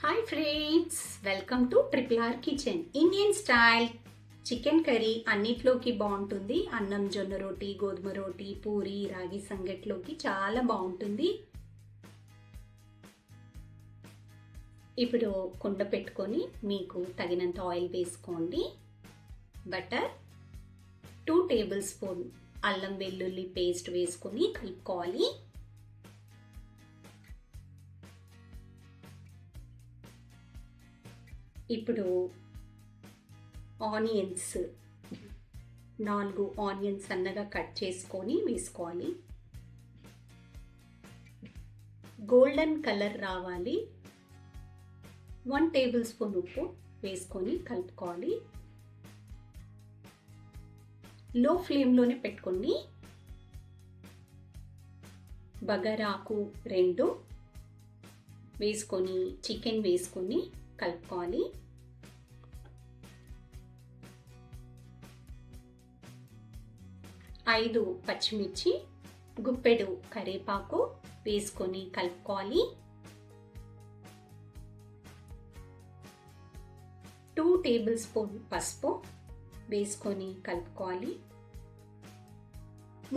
Hi friends, welcome to triple R kitchen. Indian style chicken curry అన్నిట్లోకి బాగుంటుంది. అన్నం, జొన్న రోటీ, గోధుమ రోటీ, పూరి, రాగి సంగట్లోకి చాలా బాగుంటుంది. ఇప్పుడు కుండ పెట్టుకొని మీకు తగినంత ఆయిల్ వేసుకోండి. బటర్, 2 టేబుల్ స్పూన్ అల్లం వెల్లుల్లి పేస్ట్ వేసుకొని కలుపుకోవాలి. ఇప్పుడు ఆనియన్స్ 4 ఆనియన్స్ సన్నగా కట్ చేసుకొని వేసుకోవాలి. గోల్డెన్ కలర్ రావాలి. 1 టేబుల్ స్పూన్ ఉప్పు వేసుకొని కలుపుకోవాలి. లో ఫ్లేమ్లోనే పెట్టుకొని బగారాకు 2 వేసుకొని చికెన్ వేసుకొని కలుపుకోవాలి. ఐదు పచ్చిమిర్చి, గుప్పెడు కరివేపాకు వేసుకొని కలుపుకోవాలి. 2 టేబుల్ స్పూన్ పసుపు వేసుకొని కలుపుకోవాలి.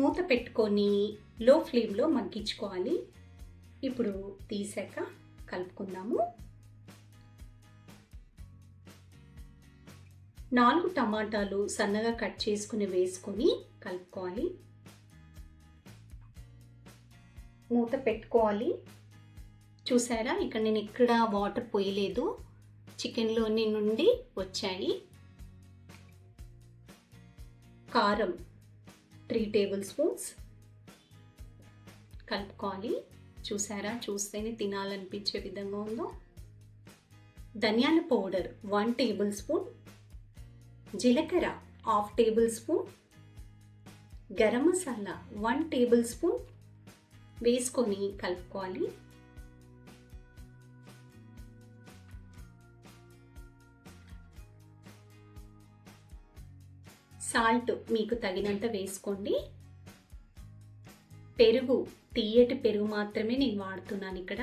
మూత పెట్టుకొని లో ఫ్లేమ్లో మగ్గించుకోవాలి. ఇప్పుడు తీసాక కలుపుకుందాము. 4 టమాటాలు సన్నగా కట్ చేసుకుని వేసుకొని కలుపుకోవాలి. మూత పెట్టుకోవాలి. చూసారా, ఇక్కడ నేను ఇక్కడ వాటర్ పోయలేదు, చికెన్లోని నుండి వచ్చాయి. కారం 3 టేబుల్ స్పూన్స్ కలుపుకోవాలి. చూసారా, చూస్తేనే తినాలనిపించే విధంగా ఉందో. ధనియాల పౌడర్ 1 టేబుల్ స్పూన్, జీలకర్ర 1/2 table spoon, garam masala 1 tablespoon వేసుకొని కలుపుకోవాలి. సాల్ట్ మీకు తగినంత వేసుకోండి. పెరుగు, తీయటి పెరుగు మాత్రమే నేను వాడుతున్నాను ఇక్కడ.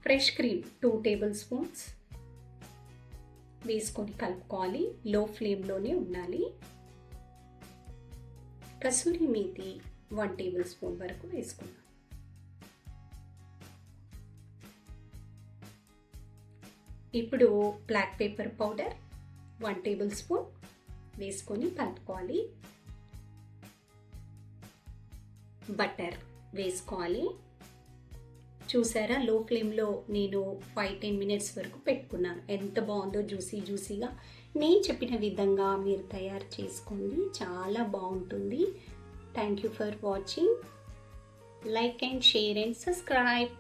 ఫ్రెష్ క్రీమ్ 2 టేబుల్ స్పూన్స్ వేసుకొని కలుపుకోవాలి. లో ఫ్లేమ్లోనే ఉండాలి. కసూరి మేతి 1 టేబుల్ స్పూన్ వరకు వేసుకున్నాం. ఇప్పుడు black pepper powder 1 tablespoon వేసుకొని కలుపుకోవాలి. బటర్ వేసుకోవాలి. చూసారా, లో ఫ్లేమ్లో నేను 5-10 మినిట్స్ వరకు పెట్టుకున్నాను. ఎంత బాగుందో, జ్యూసీగా. నేను చెప్పిన విధంగా మీరు తయారు చేసుకోండి, చాలా బాగుంటుంది. Thank you for watching. Like and share and subscribe.